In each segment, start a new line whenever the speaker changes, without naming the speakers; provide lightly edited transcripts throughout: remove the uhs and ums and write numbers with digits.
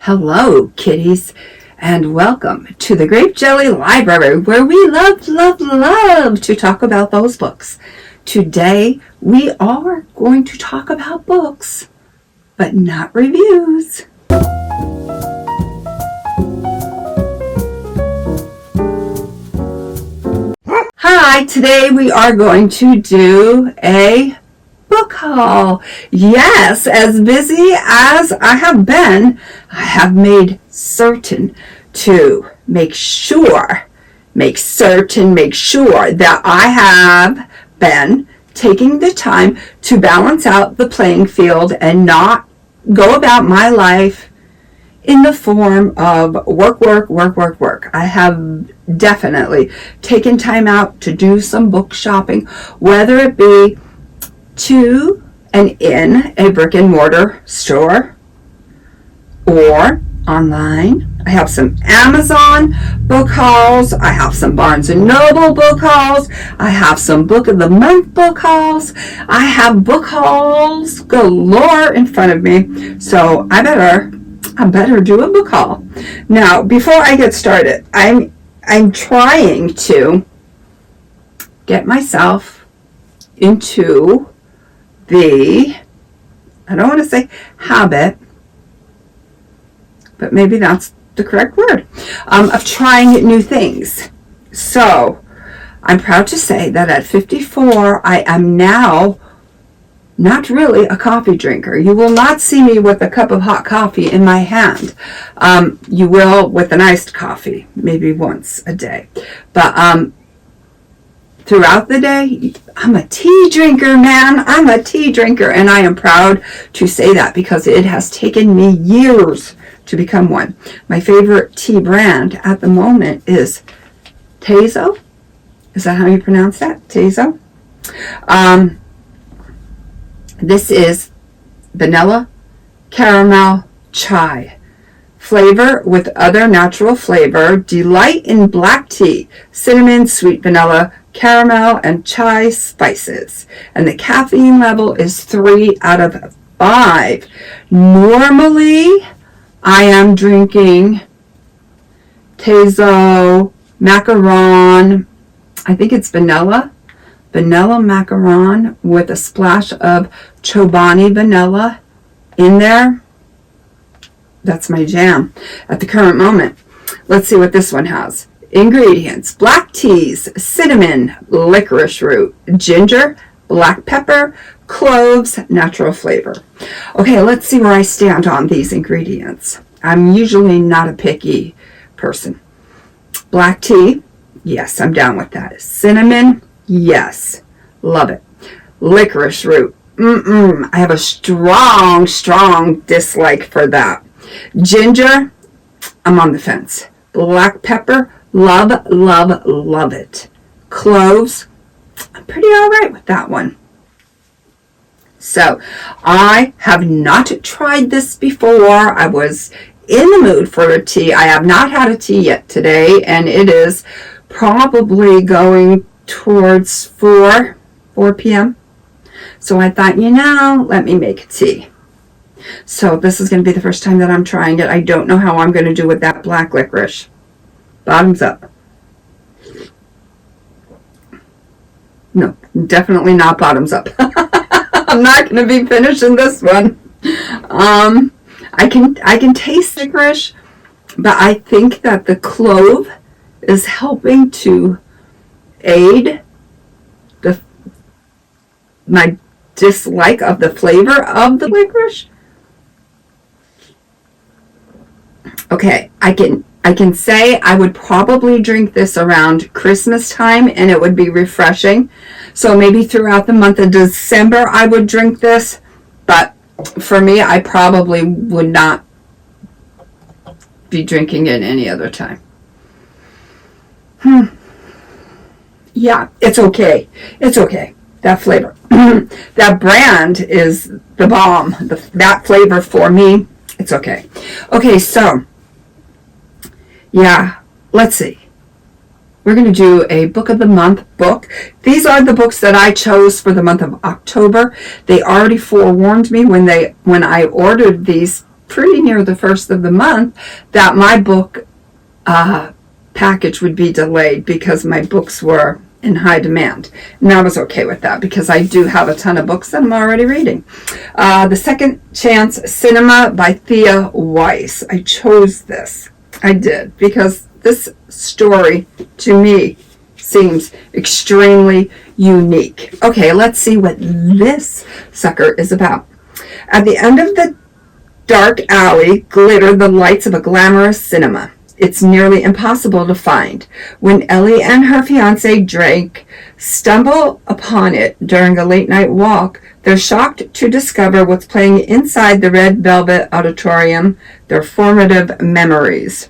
Hello, kitties, and welcome to the Grape Jelly Library, where we love to talk about those books. Today, we are going to talk about books, but not reviews. Hi, today we are going to do a book haul. Yes, as busy as I have been, I have made certain to make sure that I have been taking the time to balance out the playing field and not go about my life in the form of work. I have definitely taken time out to do some book shopping, whether it be to and in a brick and mortar store or online. I have some Amazon book hauls. I have some Barnes and Noble book hauls. I have some Book of the Month book hauls. I have book hauls galore in front of me. So I better do a book haul. Now, before I get started, I'm trying to get myself into I don't want to say habit, but maybe that's the correct word, of trying new things. So I'm proud to say that at 54, I am now not really a coffee drinker. You will not see me with a cup of hot coffee in my hand. You will with an iced coffee, maybe once a day. But throughout the day, I'm a tea drinker, man. I'm a tea drinker, and I am proud to say that because it has taken me years to become one. My favorite tea brand at the moment is Tazo. Is that how you pronounce that? Tazo? This is vanilla caramel chai. Flavor with other natural flavor. Delight in black tea, cinnamon, sweet vanilla, caramel, and chai spices. And the caffeine level is 3 out of 5. Normally, I am drinking Tazo Macaron. I think it's vanilla Macaron with a splash of Chobani vanilla in there. That's my jam at the current moment. Let's see what this one has. Ingredients: black teas, cinnamon, licorice root, ginger, black pepper, cloves, natural flavor. Okay, let's see where I stand on these ingredients. I'm usually not a picky person. Black tea, yes, I'm down with that. Cinnamon, yes, love it. Licorice root, I have a strong dislike for that. Ginger, I'm on the fence. Black pepper, love it. Cloves, I'm pretty all right with that one. So, I have not tried this before. I was in the mood for a tea. I have not had a tea yet today, and it is probably going towards 4 p.m. So I thought, let me make a tea. So this is going to be the first time that I'm trying it. I don't know how I'm going to do with that black licorice. Bottoms up. No, definitely not bottoms up. I'm not going to be finishing this one. I can taste licorice, but I think that the clove is helping to aid my dislike of the flavor of the licorice. Okay, I can say I would probably drink this around Christmas time and it would be refreshing. So maybe throughout the month of December I would drink this, but for me I probably would not be drinking it any other time. Yeah, it's okay. It's okay. That flavor. That brand is the bomb. That flavor for me, it's okay. Okay, so yeah, let's see. We're going to do a Book of the Month book. These are the books that I chose for the month of October. They already forewarned me when I ordered these pretty near the first of the month that my book package would be delayed because my books were in high demand. And I was okay with that because I do have a ton of books that I'm already reading. The Second Chance Cinema by Thea Weiss. I chose this. I did because this story to me seems extremely unique. Okay, let's see what this sucker is about. At the end of the dark alley glitter the lights of a glamorous cinema. It's nearly impossible to find. When Ellie and her fiancé Drake stumble upon it during a late-night walk, they're shocked to discover what's playing inside the red velvet auditorium, their formative memories.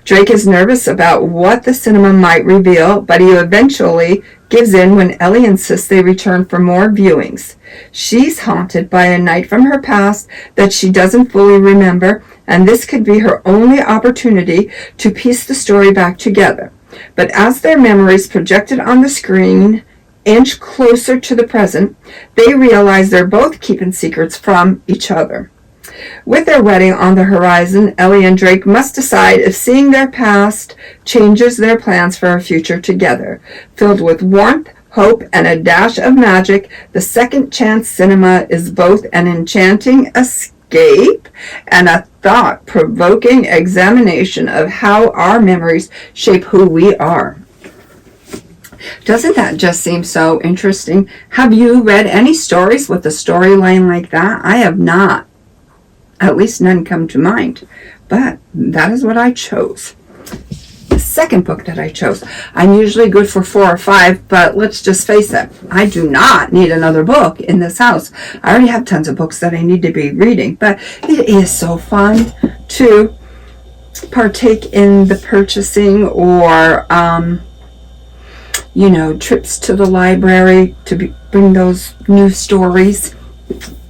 Drake is nervous about what the cinema might reveal, but he eventually gives in when Ellie insists they return for more viewings. She's haunted by a night from her past that she doesn't fully remember, and this could be her only opportunity to piece the story back together. But as their memories projected on the screen inch closer to the present, they realize they're both keeping secrets from each other. With their wedding on the horizon, Ellie and Drake must decide if seeing their past changes their plans for a future together. Filled with warmth, hope, and a dash of magic, The Second Chance Cinema is both an enchanting escape and a thought-provoking examination of how our memories shape who we are. Doesn't that just seem so interesting? Have you read any stories with a storyline like that? I have not. At least none come to mind. But that is what I chose. The second book that I chose. I'm usually good for 4 or 5, but let's just face it. I do not need another book in this house. I already have tons of books that I need to be reading. But it is so fun to partake in the purchasing or, trips to the library to bring those new stories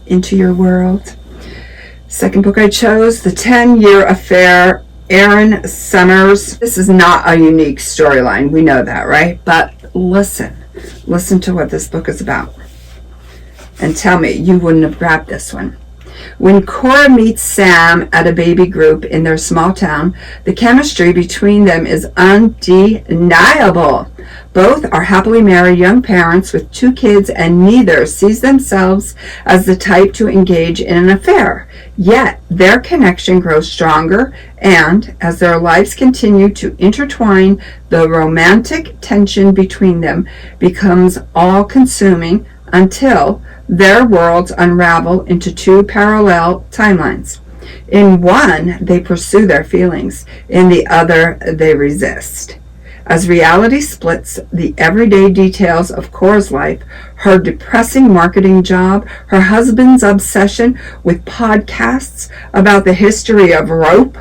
into your world. Second book I chose, The 10-Year Affair, Erin Summers. This is not a unique storyline. We know that, right? But listen to what this book is about. And tell me you wouldn't have grabbed this one. When Cora meets Sam at a baby group in their small town, the chemistry between them is undeniable. Both are happily married young parents with 2 kids, and neither sees themselves as the type to engage in an affair. Yet their connection grows stronger, and as their lives continue to intertwine, the romantic tension between them becomes all-consuming until their worlds unravel into 2 parallel timelines. In one, they pursue their feelings. In the other, they resist. As reality splits the everyday details of Cora's life, her depressing marketing job, her husband's obsession with podcasts about the history of rope,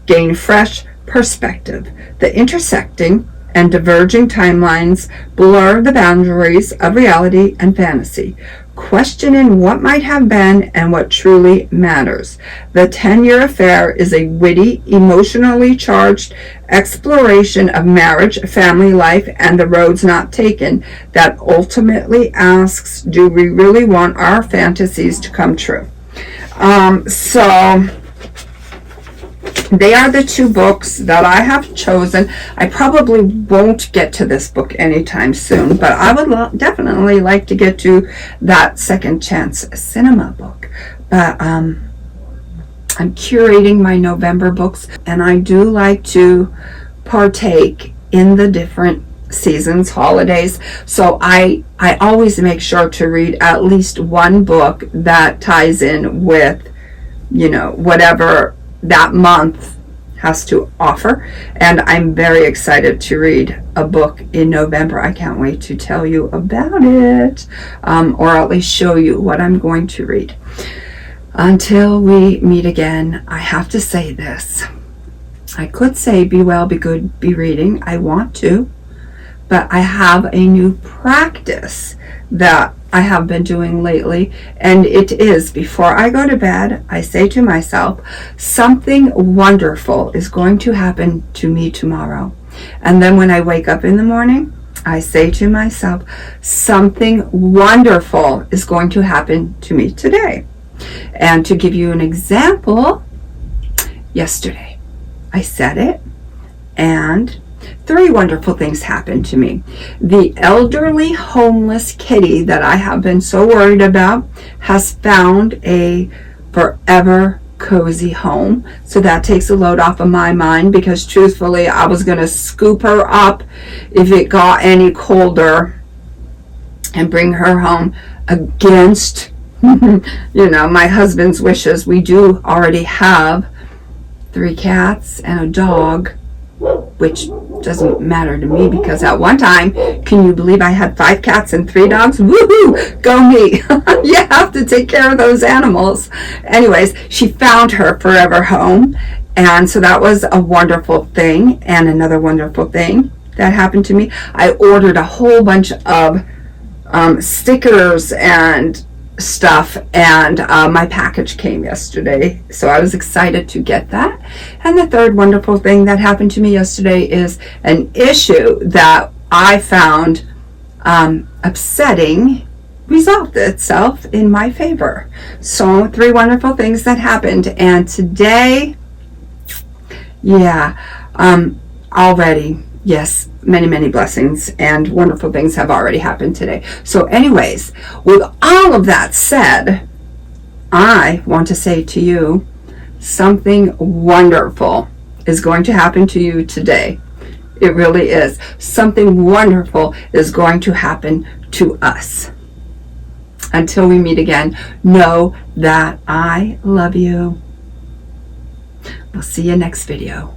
gain fresh perspective. The intersecting and diverging timelines blur the boundaries of reality and fantasy, questioning what might have been and what truly matters. The 10-Year Affair is a witty, emotionally charged exploration of marriage, family life, and the roads not taken that ultimately asks, do we really want our fantasies to come true? So they are the 2 books that I have chosen. I probably won't get to this book anytime soon, but I would definitely like to get to that Second Chance Cinema book. But I'm curating my November books, and I do like to partake in the different seasons, holidays. So I always make sure to read at least one book that ties in with, whatever that month has to offer, and I'm very excited to read a book in November. I can't wait to tell you about it, or at least show you what I'm going to read. Until we meet again, I have to say this. I could say be well, be good, be reading. I want to, but I have a new practice that I have been doing lately, and it is before I go to bed, I say to myself, something wonderful is going to happen to me tomorrow. And then when I wake up in the morning, I say to myself, something wonderful is going to happen to me today. And to give you an example, yesterday I said it, and 3 wonderful things happened to me. The elderly homeless kitty that I have been so worried about has found a forever cozy home. So that takes a load off of my mind, because truthfully, I was going to scoop her up if it got any colder and bring her home against, my husband's wishes. We do already have 3 cats and a dog, which doesn't matter to me, because at one time, can you believe I had 5 cats and 3 dogs? Woohoo! Go me! You have to take care of those animals. Anyways, she found her forever home, and so that was a wonderful thing. And another wonderful thing that happened to me, I ordered a whole bunch of stickers and stuff, and my package came yesterday, so I was excited to get that. And the third wonderful thing that happened to me yesterday is an issue that I found upsetting resolved itself in my favor. So 3 wonderful things that happened, and today, already, yes, many blessings and wonderful things have already happened today. So anyways, with all of that said, I want to say to you, something wonderful is going to happen to you today. It really is. Something wonderful is going to happen to us. Until we meet again, know that I love you. We'll see you next video.